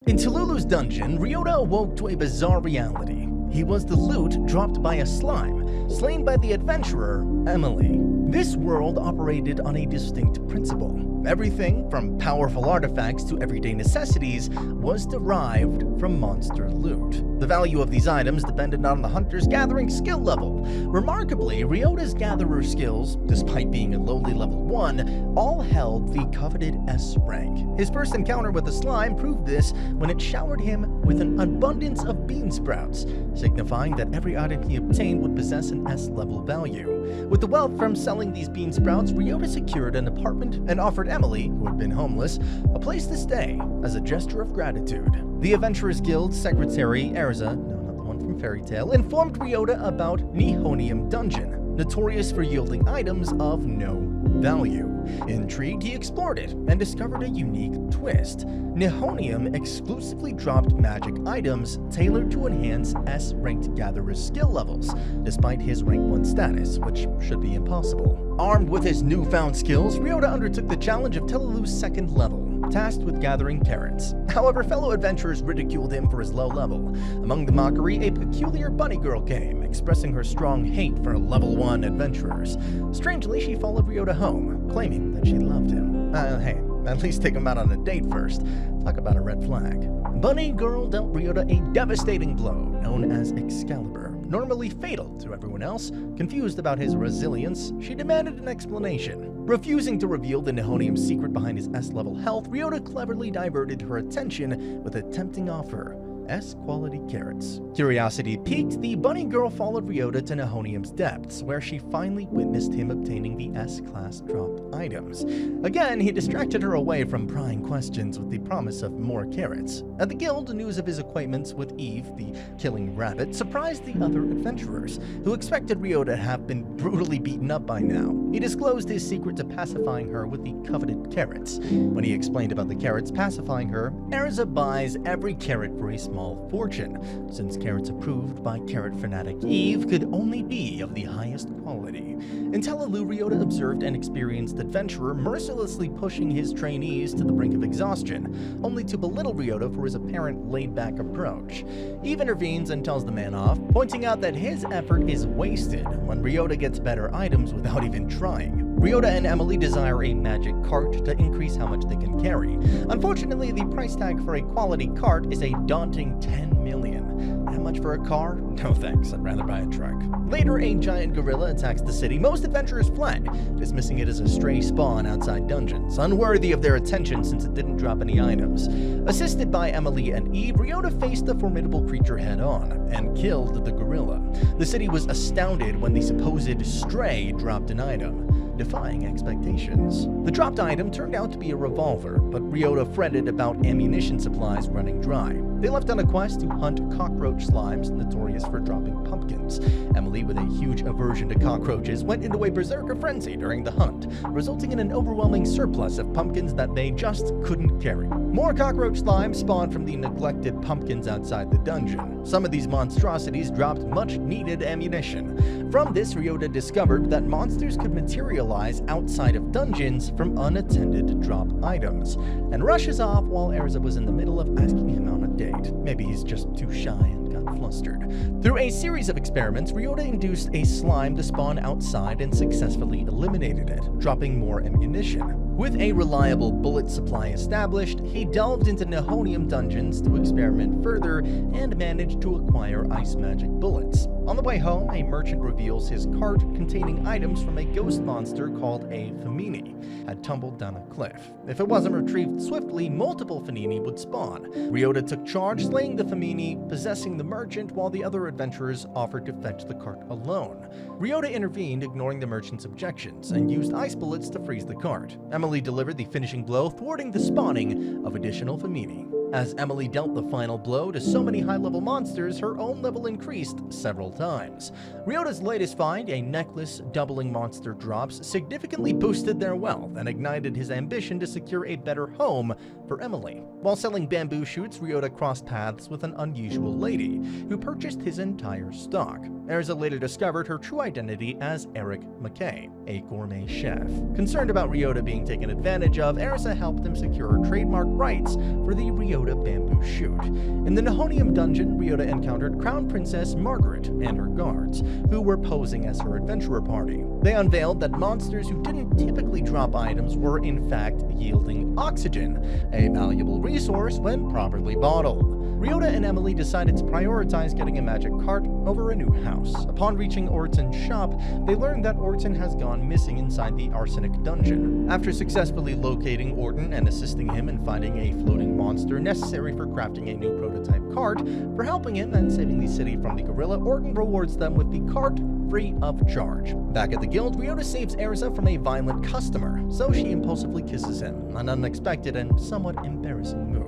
In Talulu's dungeon, Ryôta awoke to a bizarre reality. He was the loot dropped by a slime, slain by the adventurer, Emily. This world operated on a distinct principle. Everything from powerful artifacts to everyday necessities was derived from monster loot. The value of these items depended on the hunter's gathering skill level. Remarkably, Ryôta's gatherer skills, despite being a lowly level 1, all held the coveted S rank. His first encounter with the slime proved this when it showered him with an abundance of bean sprouts, signifying that every item he obtained would possess an S level value. With the wealth from selling these bean sprouts, Ryôta secured an apartment and offered Emily, who had been homeless, a place to stay as a gesture of gratitude. The Adventurers Guild's secretary, Erza, no, not the one from Fairy Tail, informed Ryôta about Nihonium Dungeon, notorious for yielding items of no value. Intrigued, he explored it and discovered a unique twist. Nihonium exclusively dropped magic items tailored to enhance S-ranked gatherer's skill levels, despite his rank 1 status, which should be impossible. Armed with his newfound skills, Ryôta undertook the challenge of Talulu's 2nd level, tasked with gathering carrots. However, fellow adventurers ridiculed him for his low level. Among the mockery, a peculiar bunny girl came, expressing her strong hate for level 1 adventurers. Strangely, she followed Ryôta home, claiming that she loved him. Hey, at least take him out on a date first. Talk about a red flag. Bunny Girl dealt Ryôta a devastating blow, known as Excalibur. Normally fatal to everyone else, confused about his resilience, she demanded an explanation. Refusing to reveal the Nihonium secret behind his S-level health, Ryôta cleverly diverted her attention with a tempting offer: S-quality carrots. Curiosity piqued, the bunny girl followed Ryôta to Nihonium's depths, where she finally witnessed him obtaining the S-class dropped items. Again, he distracted her away from prying questions with the promise of more carrots. At the guild, news of his acquaintance with Eve, the killing rabbit, surprised the other adventurers, who expected Ryôta to have been brutally beaten up by now. He disclosed his secret to pacifying her with the coveted carrots. When he explained about the carrots pacifying her, Erza buys every carrot for a small fortune, since carrots approved by carrot fanatic Eve could only be of the highest quality. In Talulu, Ryôta observed an experienced adventurer mercilessly pushing his trainees to the brink of exhaustion, only to belittle Ryôta for his apparent laid-back approach. Eve intervenes and tells the man off, pointing out that his effort is wasted when Ryôta gets better items without even trying. Ryôta and Emily desire a magic cart to increase how much they can carry. Unfortunately, the price tag for a quality cart is a daunting 10 million. That much for a car? No thanks, I'd rather buy a truck. Later, a giant gorilla attacks the city. Most adventurers fled, dismissing it as a stray spawn outside dungeons, unworthy of their attention since it didn't drop any items. Assisted by Emily and Eve, Ryôta faced the formidable creature head-on and killed the gorilla. The city was astounded when the supposed stray dropped an item, defying expectations. The dropped item turned out to be a revolver, but Ryôta fretted about ammunition supplies running dry. They left on a quest to hunt cockroach slimes notorious for dropping pumpkins. Emily, with a huge aversion to cockroaches, went into a berserker frenzy during the hunt, resulting in an overwhelming surplus of pumpkins that they just couldn't carry. More cockroach slimes spawned from the neglected pumpkins outside the dungeon. Some of these monstrosities dropped much-needed ammunition. From this, Ryôta discovered that monsters could materialize outside of dungeons from unattended drop items, and rushes off while Erza was in the middle of asking him on a date. Maybe he's just too shy and got flustered. Through a series of experiments, Ryôta induced a slime to spawn outside and successfully eliminated it, dropping more ammunition. With a reliable bullet supply established, he delved into Nihonium dungeons to experiment further and managed to acquire ice magic bullets. On the way home, a merchant reveals his cart containing items from a ghost monster called a Famini had tumbled down a cliff. If it wasn't retrieved swiftly, multiple Famini would spawn. Ryôta took charge, slaying the Famini, possessing the merchant, while the other adventurers offered to fetch the cart alone. Ryôta intervened, ignoring the merchant's objections, and used ice bullets to freeze the cart. Emily delivered the finishing blow, thwarting the spawning of additional Famini. As Emily dealt the final blow to so many high-level monsters, her own level increased several times. Ryôta's latest find, a necklace doubling monster drops, significantly boosted their wealth and ignited his ambition to secure a better home for Emily. While selling bamboo shoots, Ryôta crossed paths with an unusual lady, who purchased his entire stock. Erza later discovered her true identity as Eric McKay, a gourmet chef. Concerned about Ryôta being taken advantage of, Erza helped him secure trademark rights for the Ryôta Ryôta bamboo shoot. In the Nihonium dungeon, Ryôta encountered Crown Princess Margaret and her guards, who were posing as her adventurer party. They unveiled that monsters who didn't typically drop items were in fact yielding oxygen, a valuable resource when properly bottled. Ryôta and Emily decided to prioritize getting a magic cart over a new house. Upon reaching Orton's shop, they learned that Orton has gone missing inside the arsenic dungeon. After successfully locating Orton and assisting him in finding a floating monster necessary for crafting a new prototype cart, for helping him and saving the city from the gorilla, Orton rewards them with the cart free of charge. Back at the guild, Ryôta saves Erza from a violent customer, so she impulsively kisses him, an unexpected and somewhat embarrassing move.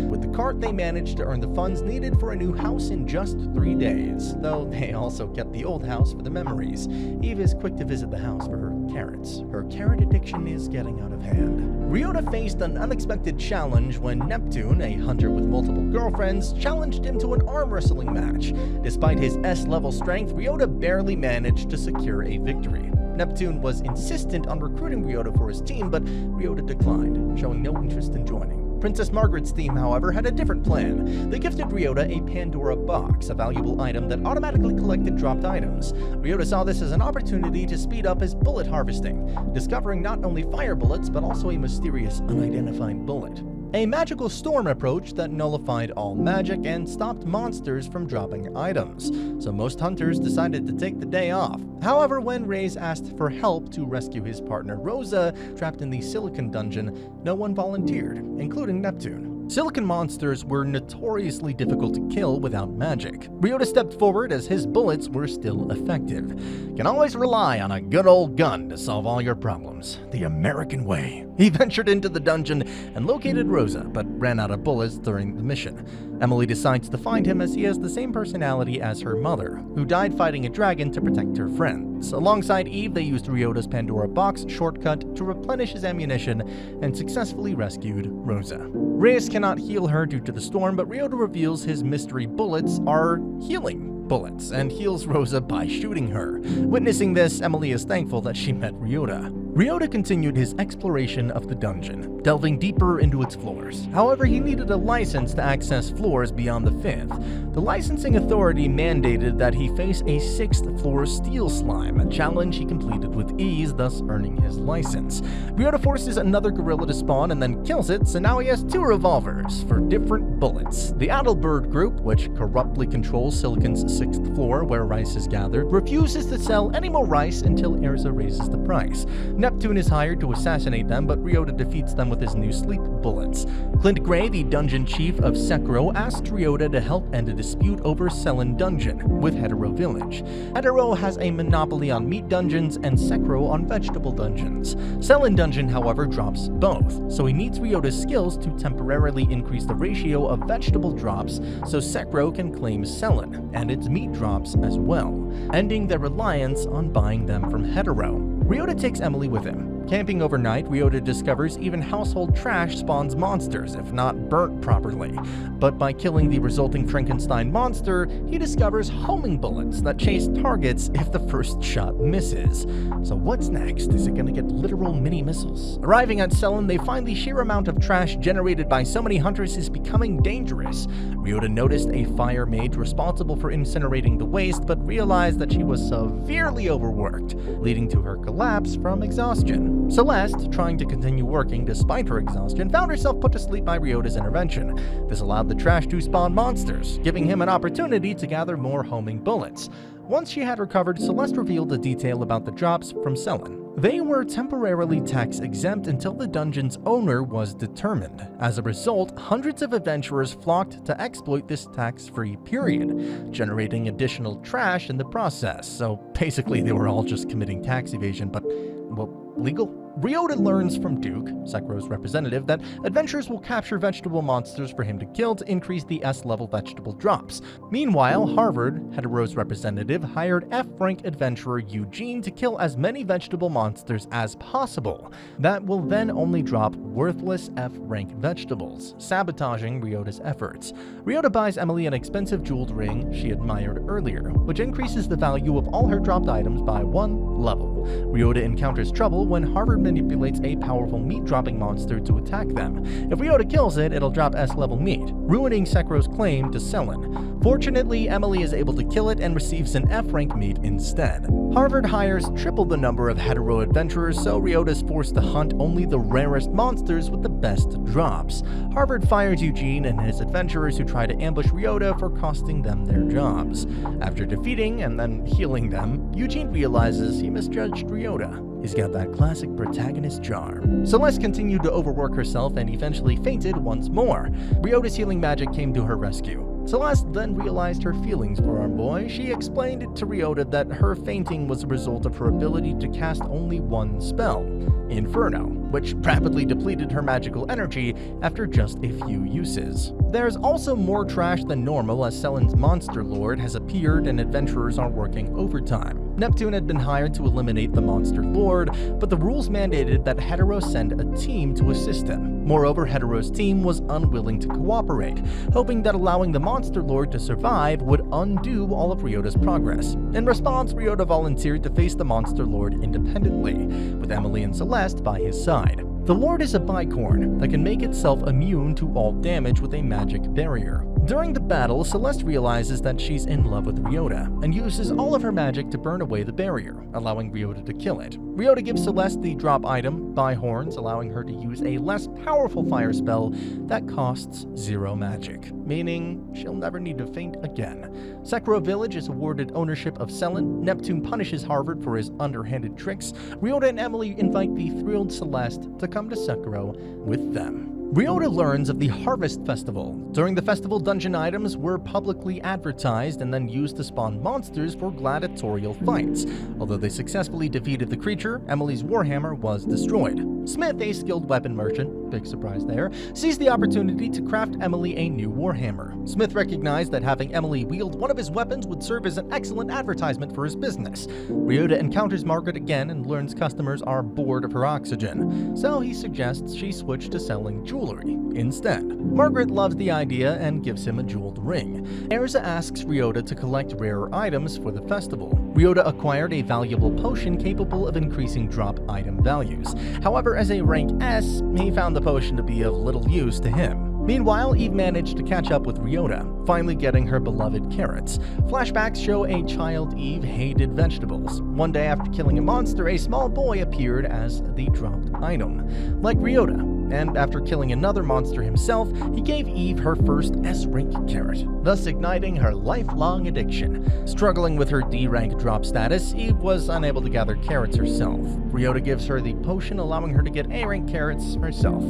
With the cart, they managed to earn the funds needed for a new house in just 3 days, though they also kept the old house for the memories. Eve is quick to visit the house for her carrots. Her carrot addiction is getting out of hand. Ryôta faced an unexpected challenge when Neptune, a hunter with multiple girlfriends, challenged him to an arm wrestling match. Despite his S-level strength, Ryôta barely managed to secure a victory. Neptune was insistent on recruiting Ryôta for his team, but Ryôta declined, showing no interest in joining. Princess Margaret's team, however, had a different plan. They gifted Ryôta a Pandora box, a valuable item that automatically collected dropped items. Ryôta saw this as an opportunity to speed up his bullet harvesting, discovering not only fire bullets, but also a mysterious, unidentified bullet. A magical storm approached that nullified all magic and stopped monsters from dropping items, so most hunters decided to take the day off. However, when Reyes asked for help to rescue his partner Rosa, trapped in the Silicon dungeon, no one volunteered, including Neptune. Silicon monsters were notoriously difficult to kill without magic. Ryôta stepped forward as his bullets were still effective. Can always rely on a good old gun to solve all your problems. The American way. He ventured into the dungeon and located Rosa, but ran out of bullets during the mission. Emily decides to find him as he has the same personality as her mother, who died fighting a dragon to protect her friends. Alongside Eve, they used Ryôta's Pandora box shortcut to replenish his ammunition and successfully rescued Rosa. Reyes cannot heal her due to the storm, but Ryôta reveals his mystery bullets are healing bullets and heals Rosa by shooting her. Witnessing this, Emily is thankful that she met Ryôta. Ryôta continued his exploration of the dungeon, delving deeper into its floors. However, he needed a license to access floors beyond the 5th. The licensing authority mandated that he face a 6th floor steel slime, a challenge he completed with ease, thus earning his license. Ryôta forces another gorilla to spawn and then kills it, so now he has 2 revolvers for different bullets. The Adelbird group, which corruptly controls Silicon's 6th floor where rice is gathered, refuses to sell any more rice until Erza raises the price. Neptune is hired to assassinate them, but Ryôta defeats them with his new sleep bullets. Clint Gray, the dungeon chief of Sekro, asked Ryôta to help end a dispute over Selen Dungeon with Hetero Village. Hetero has a monopoly on meat dungeons and Sekro on vegetable dungeons. Selen Dungeon, however, drops both, so he needs Ryôta's skills to temporarily increase the ratio of vegetable drops so Sekro can claim Selen and its meat drops as well, ending their reliance on buying them from Hetero. Ryôta takes Emily with him. Camping overnight, Ryôta discovers even household trash spawns monsters, if not burnt properly. But by killing the resulting Frankenstein monster, he discovers homing bullets that chase targets if the first shot misses. So what's next? Is it gonna get literal mini missiles? Arriving at Selen, they find the sheer amount of trash generated by so many hunters is becoming dangerous. Ryôta noticed a fire mage responsible for incinerating the waste, but realized that she was severely overworked, leading to her collapse from exhaustion. Celeste, trying to continue working despite her exhaustion, found herself put to sleep by Ryôta's intervention. This allowed the trash to spawn monsters, giving him an opportunity to gather more homing bullets. Once she had recovered, Celeste revealed a detail about the drops from Selen. They were temporarily tax-exempt until the dungeon's owner was determined. As a result, hundreds of adventurers flocked to exploit this tax-free period, generating additional trash in the process. So basically, they were all just committing tax evasion, but, well, legal? Ryôta learns from Duke, Sekro's representative, that adventurers will capture vegetable monsters for him to kill to increase the S-level vegetable drops. Meanwhile, Harvard, Hetero's representative, hired F-rank adventurer Eugene to kill as many vegetable monsters as possible. That will then only drop worthless F-rank vegetables, sabotaging Ryôta's efforts. Ryôta buys Emily an expensive jeweled ring she admired earlier, which increases the value of all her dropped items by 1 level. Ryôta encounters trouble when Harvard manipulates a powerful meat-dropping monster to attack them. If Ryôta kills it, it'll drop S-level meat, ruining Sekiro's claim to Selen. Fortunately, Emily is able to kill it and receives an F-rank meat instead. Harvard hires triple the number of hetero adventurers, so Ryôta is forced to hunt only the rarest monsters with the best drops. Harvard fires Eugene and his adventurers who try to ambush Ryôta for costing them their jobs. After defeating and then healing them, Eugene realizes he misjudged Ryôta. He's got that classic protagonist charm. Celeste continued to overwork herself and eventually fainted once more. Ryôta's healing magic came to her rescue. Celeste then realized her feelings for our boy. She explained to Ryôta that her fainting was a result of her ability to cast only one spell, Inferno, which rapidly depleted her magical energy after just a few uses. There's also more trash than normal as Selen's monster lord has appeared and adventurers are working overtime. Neptune had been hired to eliminate the monster lord, but the rules mandated that Hetero send a team to assist him. Moreover, Hetero's team was unwilling to cooperate, hoping that allowing the monster lord to survive would undo all of Ryôta's progress. In response, Ryôta volunteered to face the monster lord independently, with Emily and Celeste by his side. The Lord is a bicorn that can make itself immune to all damage with a magic barrier. During the battle, Celeste realizes that she's in love with Ryôta and uses all of her magic to burn away the barrier, allowing Ryôta to kill it. Ryôta gives Celeste the drop item, Bihorns, allowing her to use a less powerful fire spell that costs 0 magic, meaning she'll never need to faint again. Sekiro Village is awarded ownership of Selen. Neptune punishes Harvard for his underhanded tricks. Ryôta and Emily invite the thrilled Celeste to come to Sekiro with them. Ryôta learns of the Harvest Festival. During the festival, dungeon items were publicly advertised and then used to spawn monsters for gladiatorial fights. Although they successfully defeated the creature, Emily's warhammer was destroyed. Smith, a skilled weapon merchant, big surprise there, seized the opportunity to craft Emily a new warhammer. Smith recognized that having Emily wield one of his weapons would serve as an excellent advertisement for his business. Ryôta encounters Margaret again and learns customers are bored of her oxygen, so he suggests she switch to selling jewelry instead. Margaret loves the idea and gives him a jeweled ring. Erza asks Ryôta to collect rarer items for the festival. Ryôta acquired a valuable potion capable of increasing drop item values. However, as a rank S, he found the potion to be of little use to him. Meanwhile, Eve managed to catch up with Ryôta, finally getting her beloved carrots. Flashbacks show a child Eve hated vegetables. One day after killing a monster, a small boy appeared as the dropped item, like Ryôta. And after killing another monster himself, he gave Eve her first S-rank carrot, thus igniting her lifelong addiction. Struggling with her D-rank drop status, Eve was unable to gather carrots herself. Ryôta gives her the potion, allowing her to get A-rank carrots herself.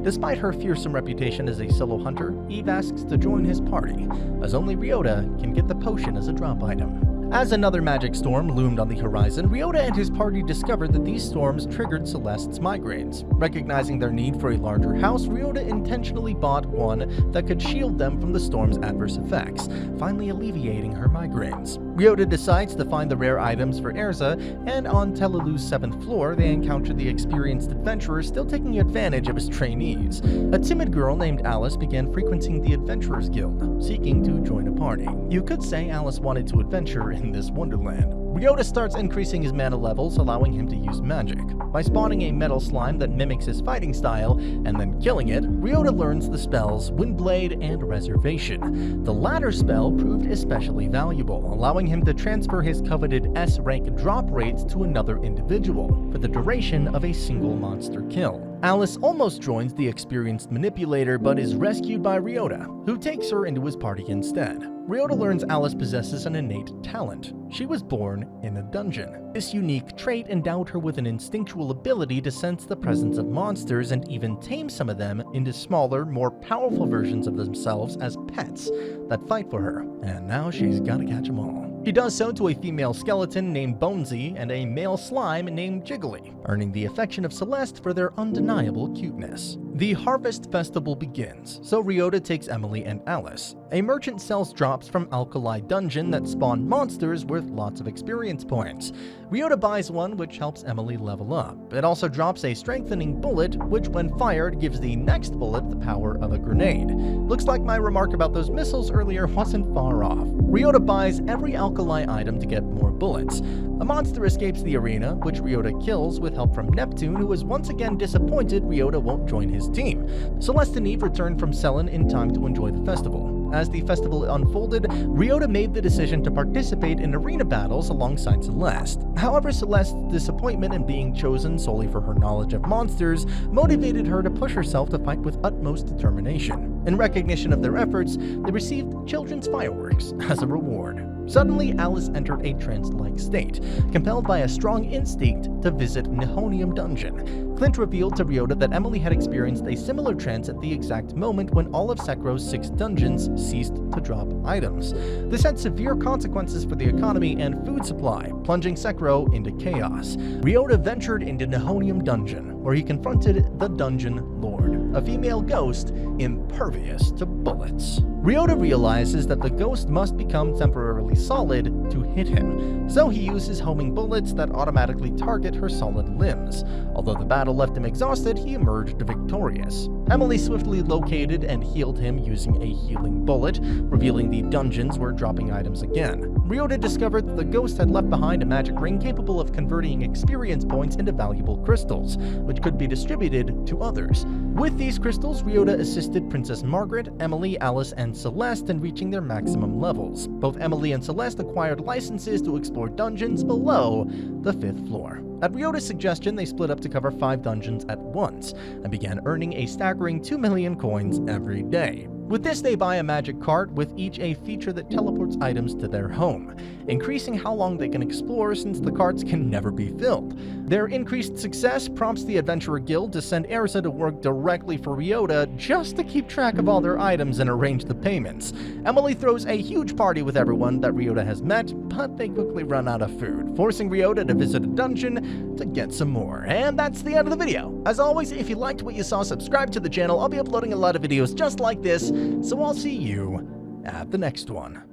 Despite her fearsome reputation as a solo hunter, Eve asks to join his party, as only Ryôta can get the potion as a drop item. As another magic storm loomed on the horizon, Ryôta and his party discovered that these storms triggered Celeste's migraines. Recognizing their need for a larger house, Ryôta intentionally bought one that could shield them from the storm's adverse effects, finally alleviating her migraines. Ryôta decides to find the rare items for Erza, and on Telalu's 7th floor, they encounter the experienced adventurer still taking advantage of his trainees. A timid girl named Alice began frequenting the Adventurers Guild, seeking to join a party. You could say Alice wanted to adventure in this wonderland. Ryôta starts increasing his mana levels, allowing him to use magic. By spawning a metal slime that mimics his fighting style, and then killing it, Ryôta learns the spells Windblade and Reservation. The latter spell proved especially valuable, allowing him to transfer his coveted S-rank drop rates to another individual, for the duration of a single monster kill. Alice almost joins the experienced manipulator, but is rescued by Ryôta, who takes her into his party instead. Ryôta learns Alice possesses an innate talent. She was born in a dungeon. This unique trait endowed her with an instinctual ability to sense the presence of monsters and even tame some of them into smaller, more powerful versions of themselves as pets that fight for her. And now she's gotta catch them all. She does so to a female skeleton named Bonesy and a male slime named Jiggly, earning the affection of Celeste for their undeniable cuteness. The Harvest Festival begins, so Ryôta takes Emily and Alice. A merchant sells drops from Alkali Dungeon that spawn monsters worth lots of experience points. Ryôta buys one, which helps Emily level up. It also drops a strengthening bullet, which when fired gives the next bullet the power of a grenade. Looks like my remark about those missiles earlier wasn't far off. Ryôta buys every Alkali item to get more bullets. A monster escapes the arena, which Ryôta kills with help from Neptune, who is once again disappointed Ryôta won't join his team. Celeste and Eve returned from Selen in time to enjoy the festival. As the festival unfolded, Ryôta made the decision to participate in arena battles alongside Celeste. However, Celeste's disappointment in being chosen solely for her knowledge of monsters motivated her to push herself to fight with utmost determination. In recognition of their efforts, they received children's fireworks as a reward. Suddenly, Alice entered a trance-like state, compelled by a strong instinct to visit Nihonium Dungeon. Clint revealed to Ryôta that Emily had experienced a similar trance at the exact moment when all of Sekro's 6 dungeons ceased to drop items. This had severe consequences for the economy and food supply, plunging Sekro into chaos. Ryôta ventured into Nihonium Dungeon, where he confronted the Dungeon Lord, a female ghost impervious to bullets. Ryôta realizes that the ghost must become temporarily solid to hit him, so he uses homing bullets that automatically target her solid limbs. Although the battle left him exhausted, he emerged victorious. Emily swiftly located and healed him using a healing bullet, revealing the dungeons were dropping items again. Ryôta discovered that the ghost had left behind a magic ring capable of converting experience points into valuable crystals, which could be distributed to others. With these crystals, Ryôta assisted Princess Margaret, Emily, Alice, and Celeste in reaching their maximum levels. Both Emily and Celeste acquired licenses to explore dungeons below the 5th floor. At Ryôta's suggestion, they split up to cover 5 dungeons at once, and began earning a staggering 2 million coins every day. With this, they buy a magic cart, with each a feature that teleports items to their home, increasing how long they can explore since the carts can never be filled. Their increased success prompts the Adventurer Guild to send Erza to work directly for Ryôta just to keep track of all their items and arrange the payments. Emily throws a huge party with everyone that Ryôta has met, but they quickly run out of food, forcing Ryôta to visit a dungeon to get some more. And that's the end of the video. As always, if you liked what you saw, subscribe to the channel. I'll be uploading a lot of videos just like this, so I'll see you at the next one.